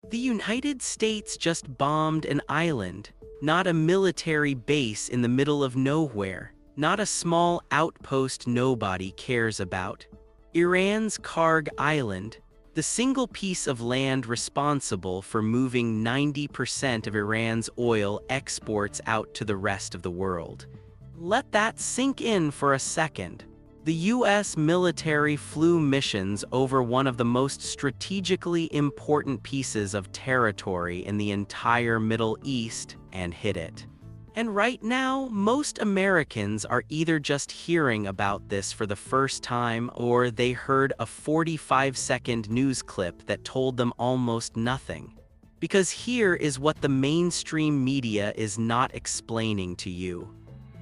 The United States just bombed an island, not a military base in the middle of nowhere, not a small outpost nobody cares about. Iran's Kharg Island, the single piece of land responsible for moving 90% of Iran's oil exports out to the rest of the world. Let that sink in for a second. The U.S. military flew missions over one of the most strategically important pieces of territory in the entire Middle East and hit it. And right now, most Americans are either just hearing about this for the first time or they heard a 45-second news clip that told them almost nothing. Because here is what the mainstream media is not explaining to you.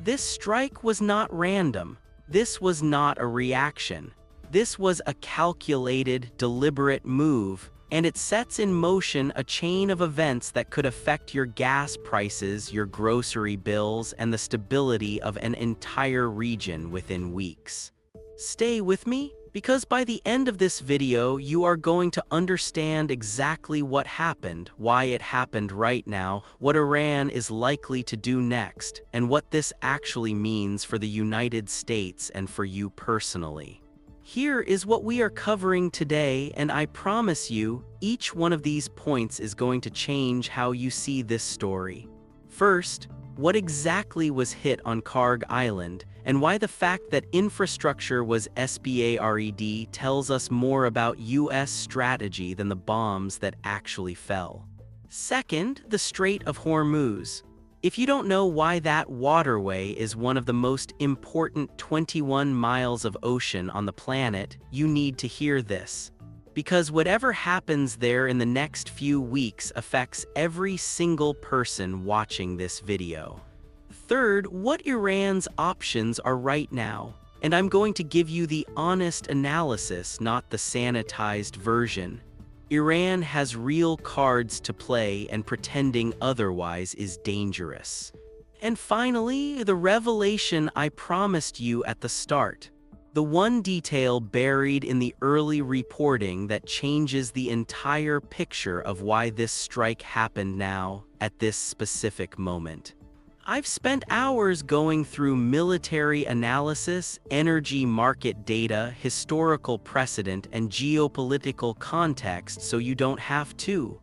This strike was not random. This was not a reaction. This was a calculated, deliberate move, and it sets in motion a chain of events that could affect your gas prices, your grocery bills, and the stability of an entire region within weeks. Stay with me, because by the end of this video, you are going to understand exactly what happened, why it happened right now, what Iran is likely to do next, and what this actually means for the United States and for you personally. Here is what we are covering today, and I promise you, each one of these points is going to change how you see this story. First, what exactly was hit on Kharg Island, and why the fact that infrastructure was SBARED tells us more about U.S. strategy than the bombs that actually fell. Second, the Strait of Hormuz. If you don't know why that waterway is one of the most important 21 miles of ocean on the planet, you need to hear this. Because whatever happens there in the next few weeks affects every single person watching this video. Third, what Iran's options are right now. And I'm going to give you the honest analysis, not the sanitized version. Iran has real cards to play, and pretending otherwise is dangerous. And finally, the revelation I promised you at the start. The one detail buried in the early reporting that changes the entire picture of why this strike happened now, at this specific moment. I've spent hours going through military analysis, energy market data, historical precedent, and geopolitical context so you don't have to.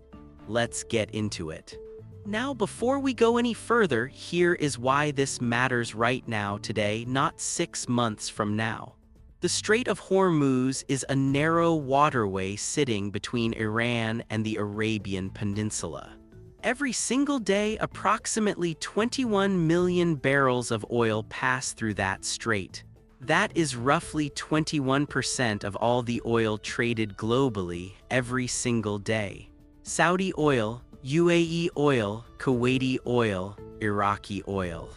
Let's get into it. Now, before we go any further, here is why this matters right now today, not 6 months from now. The Strait of Hormuz is a narrow waterway sitting between Iran and the Arabian Peninsula. Every single day, approximately 21 million barrels of oil pass through that strait. That is roughly 21% of all the oil traded globally every single day. Saudi oil, UAE oil, Kuwaiti oil, Iraqi oil.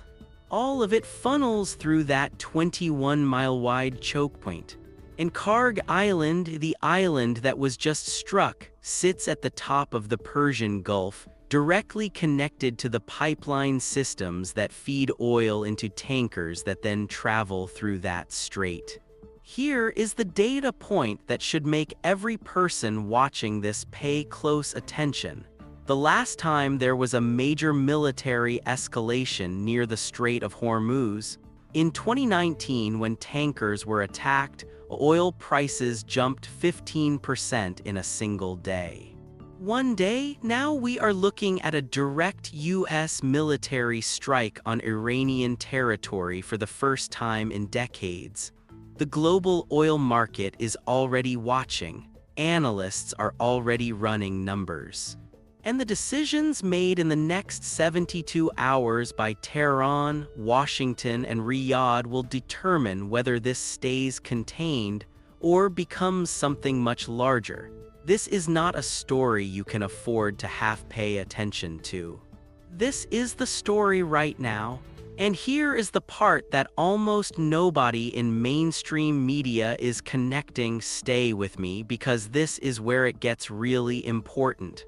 All of it funnels through that 21-mile-wide choke point. And Kharg Island, the island that was just struck, sits at the top of the Persian Gulf, directly connected to the pipeline systems that feed oil into tankers that then travel through that strait. Here is the data point that should make every person watching this pay close attention. The last time there was a major military escalation near the Strait of Hormuz, in 2019 when tankers were attacked, oil prices jumped 15% in a single day. One day, now we are looking at a direct U.S. military strike on Iranian territory for the first time in decades. The global oil market is already watching. Analysts are already running numbers. And the decisions made in the next 72 hours by Tehran, Washington, and Riyadh will determine whether this stays contained or becomes something much larger. This is not a story you can afford to half pay attention to. This is the story right now, and here is the part that almost nobody in mainstream media is connecting. Stay with me, because this is where it gets really important.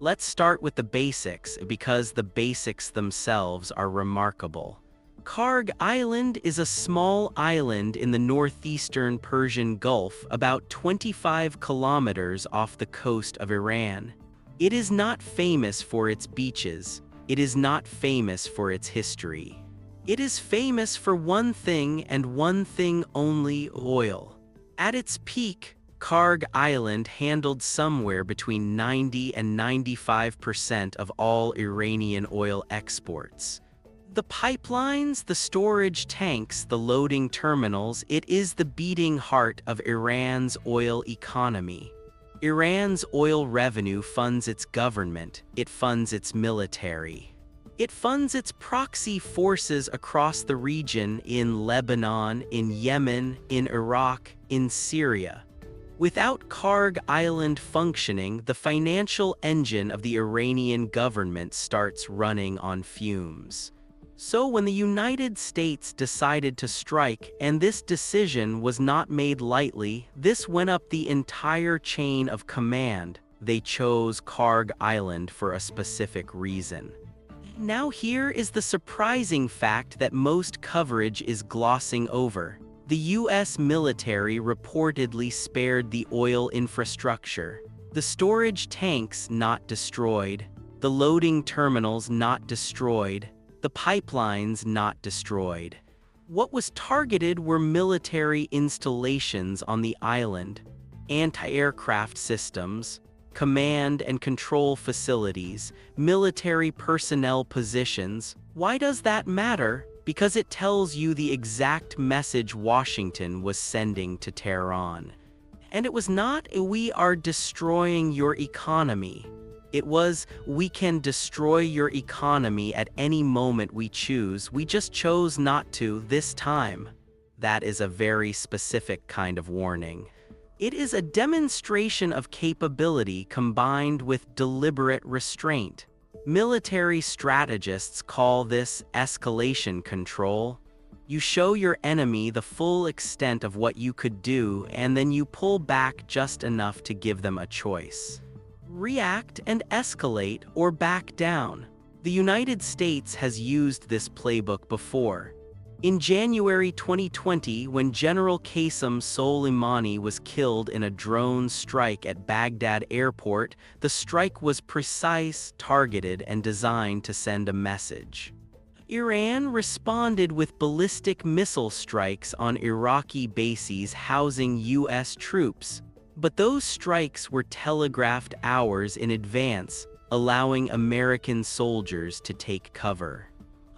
Let's start with the basics, because the basics themselves are remarkable. Kharg Island is a small island in the northeastern Persian Gulf, about 25 kilometers off the coast of Iran. It is not famous for its beaches. It is not famous for its history. It is famous for one thing and one thing only: oil. At its peak, Kharg Island handled somewhere between 90 and 95% of all Iranian oil exports. The pipelines, the storage tanks, the loading terminals, it is the beating heart of Iran's oil economy. Iran's oil revenue funds its government, it funds its military. It funds its proxy forces across the region in Lebanon, in Yemen, in Iraq, in Syria. Without Kharg Island functioning, the financial engine of the Iranian government starts running on fumes. So when the United States decided to strike, and this decision was not made lightly, this went up the entire chain of command. They chose Kharg Island for a specific reason. Now here is the surprising fact that most coverage is glossing over. The US military reportedly spared the oil infrastructure. The storage tanks not destroyed. The loading terminals not destroyed. The pipelines not destroyed. What was targeted were military installations on the island, anti-aircraft systems, command and control facilities, military personnel positions. Why does that matter? Because it tells you the exact message Washington was sending to Tehran. And it was not "we are destroying your economy." It was "we can destroy your economy at any moment we choose, we just chose not to this time." That is a very specific kind of warning. It is a demonstration of capability combined with deliberate restraint. Military strategists call this escalation control. You show your enemy the full extent of what you could do, and then you pull back just enough to give them a choice. React and escalate, or back down. The United States has used this playbook before. In January 2020, when General Qasem Soleimani was killed in a drone strike at Baghdad airport, the strike was precise, targeted, and designed to send a message. Iran responded with ballistic missile strikes on Iraqi bases housing US troops, but those strikes were telegraphed hours in advance, allowing American soldiers to take cover.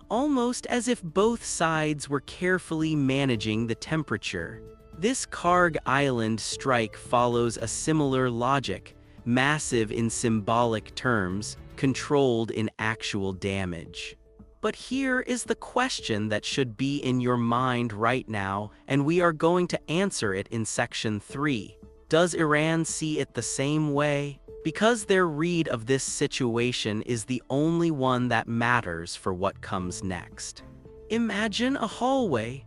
Almost as if both sides were carefully managing the temperature. This Kharg Island strike follows a similar logic: massive in symbolic terms, controlled in actual damage. But here is the question that should be in your mind right now, and we are going to answer it in Section 3. Does Iran see it the same way? Because their read of this situation is the only one that matters for what comes next. Imagine a hallway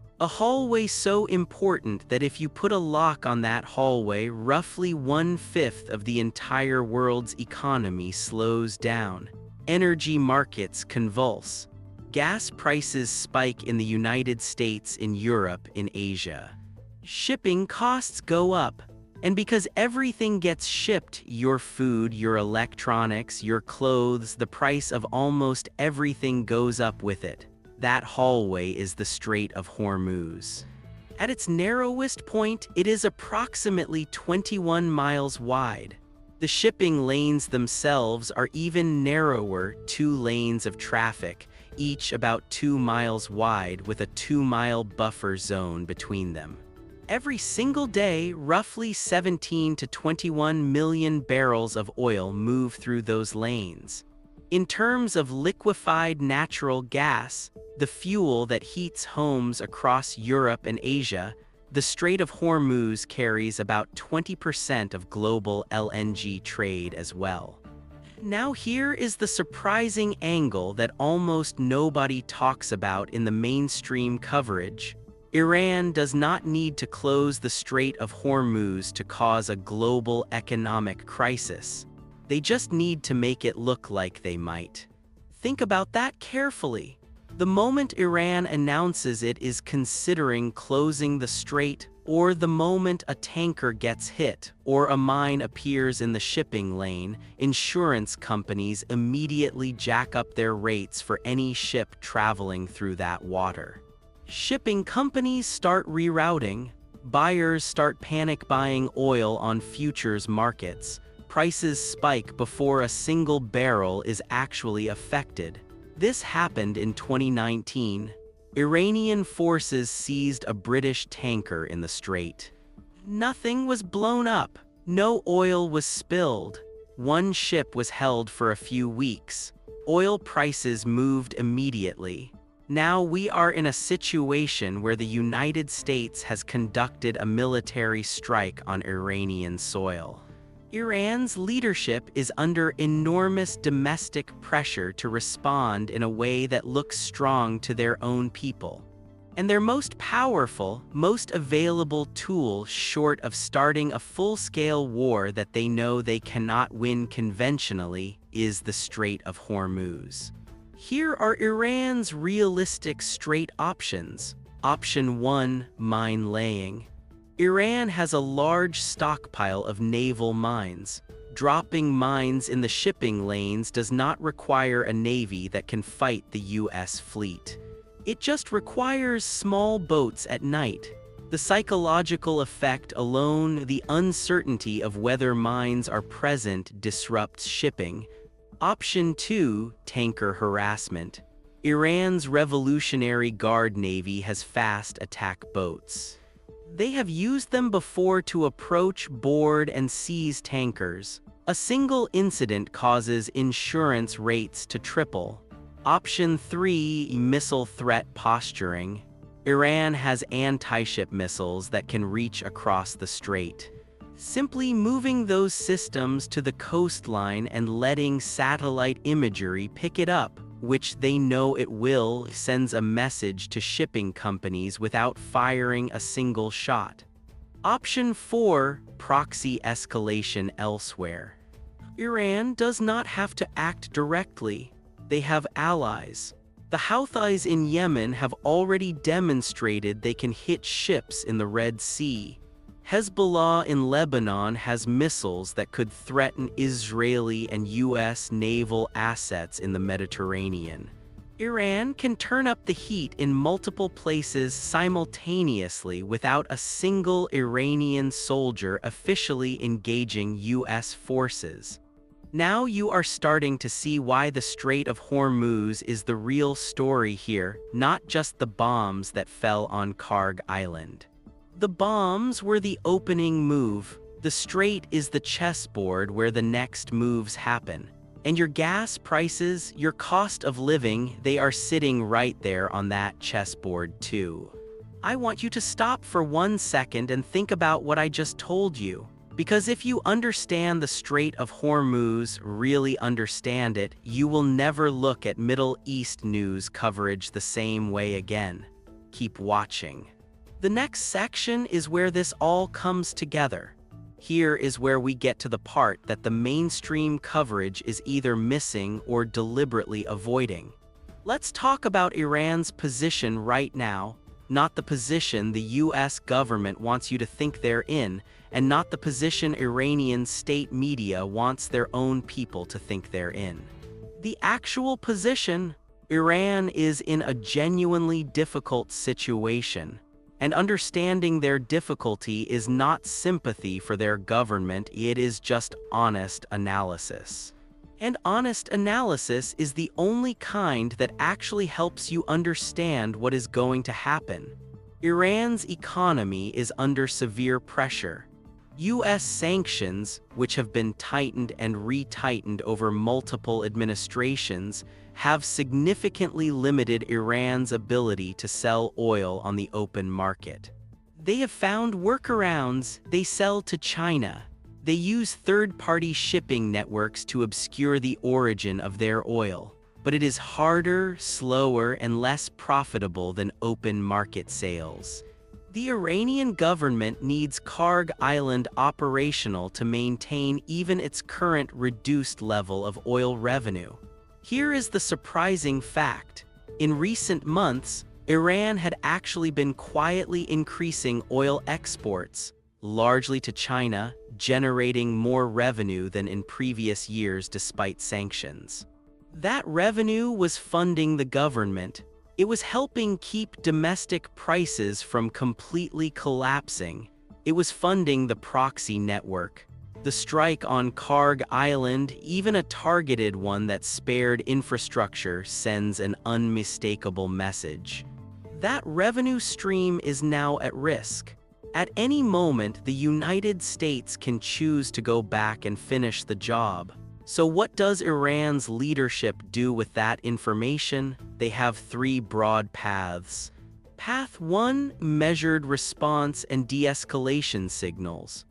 so important that if you put a lock on that hallway, roughly 1/5 of the entire world's economy slows down. Energy markets convulse. Gas prices spike in the United States, in Europe, in Asia. Shipping costs go up. And because everything gets shipped, your food, your electronics, your clothes, the price of almost everything goes up with it. That hallway is the Strait of Hormuz. At its narrowest point, it is approximately 21 miles wide. The shipping lanes themselves are even narrower, 2 lanes of traffic, each about 2 miles wide with a 2-mile buffer zone between them. Every single day, roughly 17 to 21 million barrels of oil move through those lanes. In terms of liquefied natural gas, the fuel that heats homes across Europe and Asia, the Strait of Hormuz carries about 20% of global LNG trade as well. Now here is the surprising angle that almost nobody talks about in the mainstream coverage. Iran does not need to close the Strait of Hormuz to cause a global economic crisis. They just need to make it look like they might. Think about that carefully. The moment Iran announces it is considering closing the strait, or the moment a tanker gets hit or a mine appears in the shipping lane, insurance companies immediately jack up their rates for any ship traveling through that water. Shipping companies start rerouting, buyers start panic buying oil on futures markets, prices spike before a single barrel is actually affected. This happened in 2019. Iranian forces seized a British tanker in the Strait. Nothing was blown up. No oil was spilled. One ship was held for a few weeks. Oil prices moved immediately. Now we are in a situation where the United States has conducted a military strike on Iranian soil. Iran's leadership is under enormous domestic pressure to respond in a way that looks strong to their own people. And their most powerful, most available tool short of starting a full-scale war that they know they cannot win conventionally is the Strait of Hormuz. Here are Iran's realistic Strait options. Option 1, mine laying. Iran has a large stockpile of naval mines. Dropping mines in the shipping lanes does not require a navy that can fight the US fleet. It just requires small boats at night. The psychological effect alone, the uncertainty of whether mines are present, disrupts shipping. Option 2, tanker harassment. Iran's Revolutionary Guard Navy has fast attack boats. They have used them before to approach, board, and seize tankers. A single incident causes insurance rates to triple. Option 3, missile threat posturing. Iran has anti-ship missiles that can reach across the strait. Simply moving those systems to the coastline and letting satellite imagery pick it up, which they know it will, sends a message to shipping companies without firing a single shot. Option 4, proxy escalation elsewhere. Iran does not have to act directly. They have allies. The Houthis in Yemen have already demonstrated they can hit ships in the Red Sea. Hezbollah in Lebanon has missiles that could threaten Israeli and US naval assets in the Mediterranean. Iran can turn up the heat in multiple places simultaneously without a single Iranian soldier officially engaging US forces. Now you are starting to see why the Strait of Hormuz is the real story here, not just the bombs that fell on Kharg Island. The bombs were the opening move. The strait is the chessboard where the next moves happen. And your gas prices, your cost of living, they are sitting right there on that chessboard too. I want you to stop for 1 second and think about what I just told you. Because if you understand the Strait of Hormuz, really understand it, you will never look at Middle East news coverage the same way again. Keep watching. The next section is where this all comes together. Here is where we get to the part that the mainstream coverage is either missing or deliberately avoiding. Let's talk about Iran's position right now, not the position the US government wants you to think they're in, and not the position Iranian state media wants their own people to think they're in. The actual position: Iran is in a genuinely difficult situation. And understanding their difficulty is not sympathy for their government, it is just honest analysis. And honest analysis is the only kind that actually helps you understand what is going to happen. Iran's economy is under severe pressure. US sanctions, which have been tightened and retightened over multiple administrations, have significantly limited Iran's ability to sell oil on the open market. They have found workarounds. They sell to China. They use third-party shipping networks to obscure the origin of their oil. But it is harder, slower, and less profitable than open market sales. The Iranian government needs Kharg Island operational to maintain even its current reduced level of oil revenue. Here is the surprising fact. In recent months, Iran had actually been quietly increasing oil exports, largely to China, generating more revenue than in previous years despite sanctions. That revenue was funding the government. It was helping keep domestic prices from completely collapsing. It was funding the proxy network. The strike on Kharg Island, even a targeted one that spared infrastructure, sends an unmistakable message. That revenue stream is now at risk. At any moment, the United States can choose to go back and finish the job. So what does Iran's leadership do with that information? They have three broad paths. Path 1, measured response and de-escalation signals.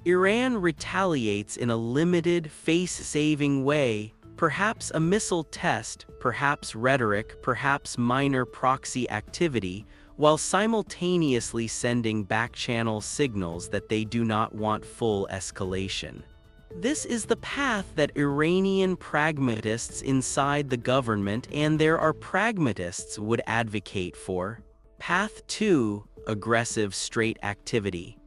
Iran retaliates in a limited, face-saving way, perhaps a missile test, perhaps rhetoric, perhaps minor proxy activity, while simultaneously sending back-channel signals that they do not want full escalation. This is the path that Iranian pragmatists inside the government and there are pragmatists would advocate for. Path 2, aggressive Strait activity.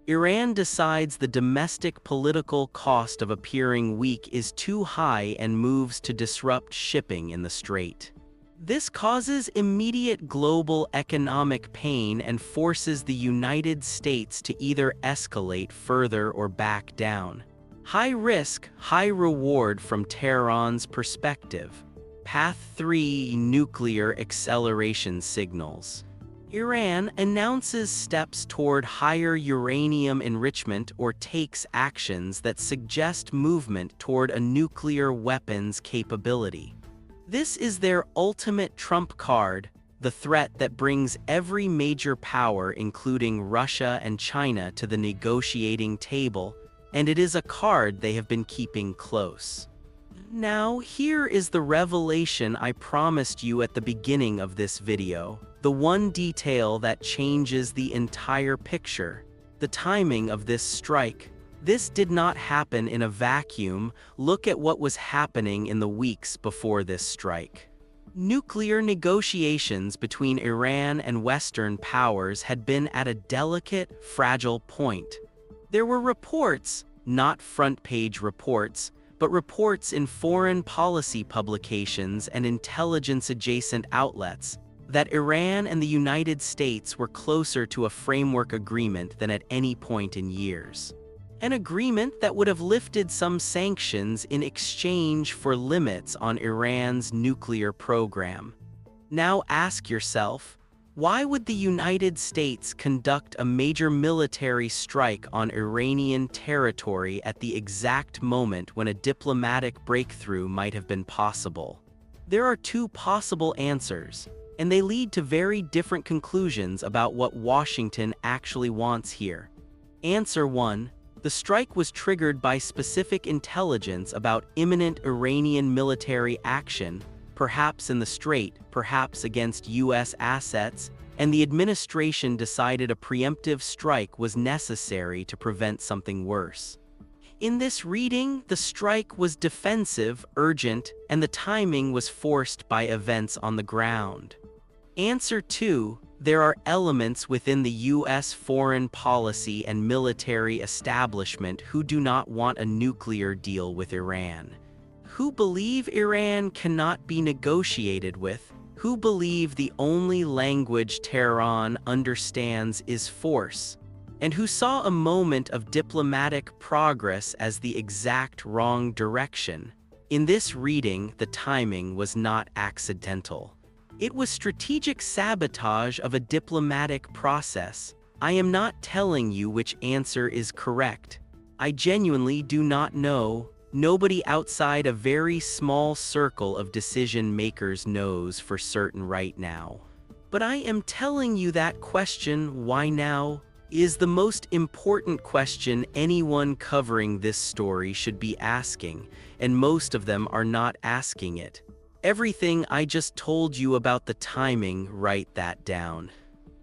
Iran decides the domestic political cost of appearing weak is too high and moves to disrupt shipping in the Strait. This causes immediate global economic pain and forces the United States to either escalate further or back down. High risk, high reward from Tehran's perspective. Path 3, nuclear acceleration signals. Iran announces steps toward higher uranium enrichment or takes actions that suggest movement toward a nuclear weapons capability. This is their ultimate trump card, the threat that brings every major power, including Russia and China, to the negotiating table, and it is a card they have been keeping close. Now, here is the revelation I promised you at the beginning of this video, the one detail that changes the entire picture, the timing of this strike. This did not happen in a vacuum. Look at what was happening in the weeks before this strike. Nuclear negotiations between Iran and Western powers had been at a delicate, fragile point. There were reports, not front-page reports, but reports in foreign policy publications and intelligence-adjacent outlets, that Iran and the United States were closer to a framework agreement than at any point in years. An agreement that would have lifted some sanctions in exchange for limits on Iran's nuclear program. Now ask yourself, why would the United States conduct a major military strike on Iranian territory at the exact moment when a diplomatic breakthrough might have been possible? There are two possible answers, and they lead to very different conclusions about what Washington actually wants here. Answer 1. The strike was triggered by specific intelligence about imminent Iranian military action, perhaps in the Strait, perhaps against U.S. assets, and the administration decided a preemptive strike was necessary to prevent something worse. In this reading, the strike was defensive, urgent, and the timing was forced by events on the ground. Answer 2. There are elements within the U.S. foreign policy and military establishment who do not want a nuclear deal with Iran, who believe Iran cannot be negotiated with, who believe the only language Tehran understands is force, and who saw a moment of diplomatic progress as the exact wrong direction. In this reading, the timing was not accidental. It was strategic sabotage of a diplomatic process. I am not telling you which answer is correct. I genuinely do not know. Nobody outside a very small circle of decision-makers knows for certain right now. But I am telling you that question, why now, is the most important question anyone covering this story should be asking, and most of them are not asking it. Everything I just told you about the timing, write that down.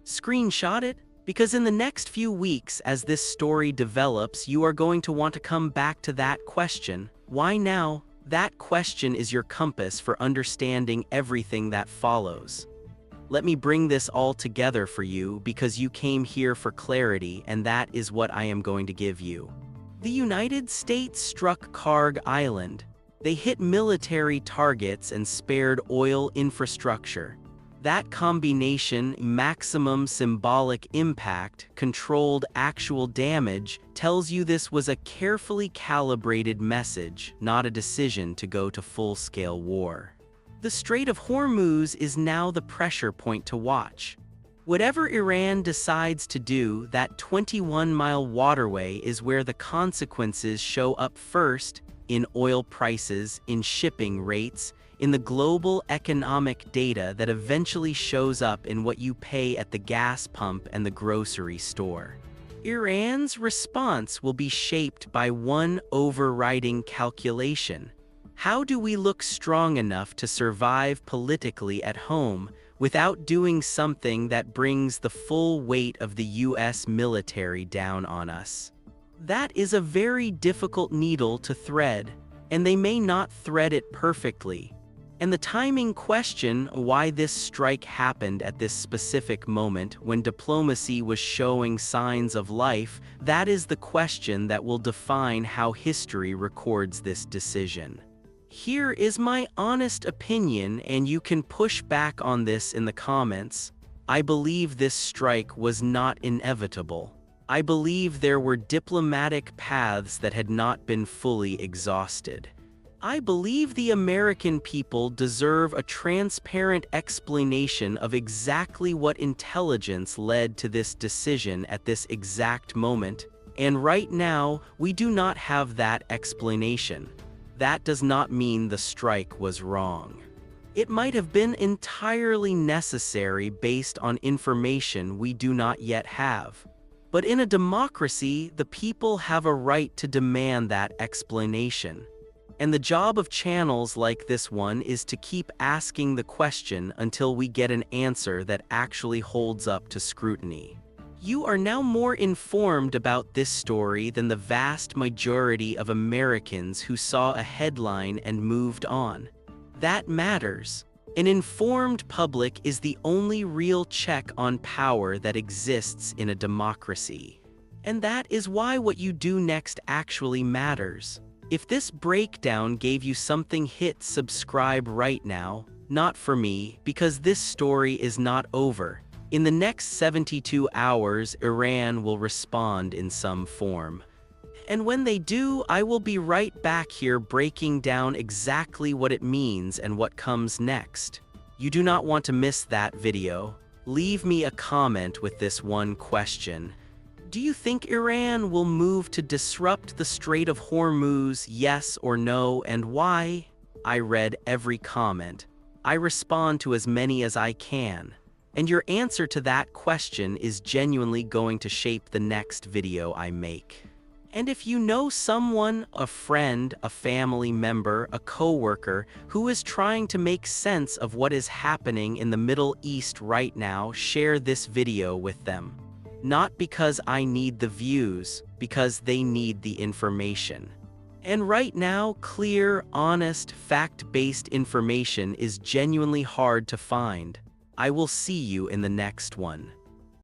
Screenshot it, because in the next few weeks as this story develops, you are going to want to come back to that question. Why now? That question is your compass for understanding everything that follows. Let me bring this all together for you because you came here for clarity, and that is what I am going to give you. The United States struck Kharg Island. They hit military targets and spared oil infrastructure. That combination, maximum symbolic impact, controlled actual damage, tells you this was a carefully calibrated message, not a decision to go to full-scale war. The Strait of Hormuz is now the pressure point to watch. Whatever Iran decides to do, that 21-mile waterway is where the consequences show up first, in oil prices, in shipping rates, in the global economic data that eventually shows up in what you pay at the gas pump and the grocery store. Iran's response will be shaped by one overriding calculation. How do we look strong enough to survive politically at home without doing something that brings the full weight of the US military down on us? That is a very difficult needle to thread, and they may not thread it perfectly. And the timing question, why this strike happened at this specific moment when diplomacy was showing signs of life, that is the question that will define how history records this decision. Here is my honest opinion, and you can push back on this in the comments. I believe this strike was not inevitable. I believe there were diplomatic paths that had not been fully exhausted. I believe the American people deserve a transparent explanation of exactly what intelligence led to this decision at this exact moment, and right now, we do not have that explanation. That does not mean the strike was wrong. It might have been entirely necessary based on information we do not yet have. But in a democracy, the people have a right to demand that explanation. And the job of channels like this one is to keep asking the question until we get an answer that actually holds up to scrutiny. You are now more informed about this story than the vast majority of Americans who saw a headline and moved on. That matters. An informed public is the only real check on power that exists in a democracy. And that is why what you do next actually matters. If this breakdown gave you something, hit subscribe right now, not for me, because this story is not over. In the next 72 hours, Iran will respond in some form. And when they do, I will be right back here breaking down exactly what it means and what comes next. You do not want to miss that video. Leave me a comment with this one question. Do you think Iran will move to disrupt the Strait of Hormuz, yes or no, and why? I read every comment. I respond to as many as I can. And your answer to that question is genuinely going to shape the next video I make. And if you know someone, a friend, a family member, a coworker, who is trying to make sense of what is happening in the Middle East right now, share this video with them. Not because I need the views, because they need the information. And right now, clear, honest, fact-based information is genuinely hard to find. I will see you in the next one.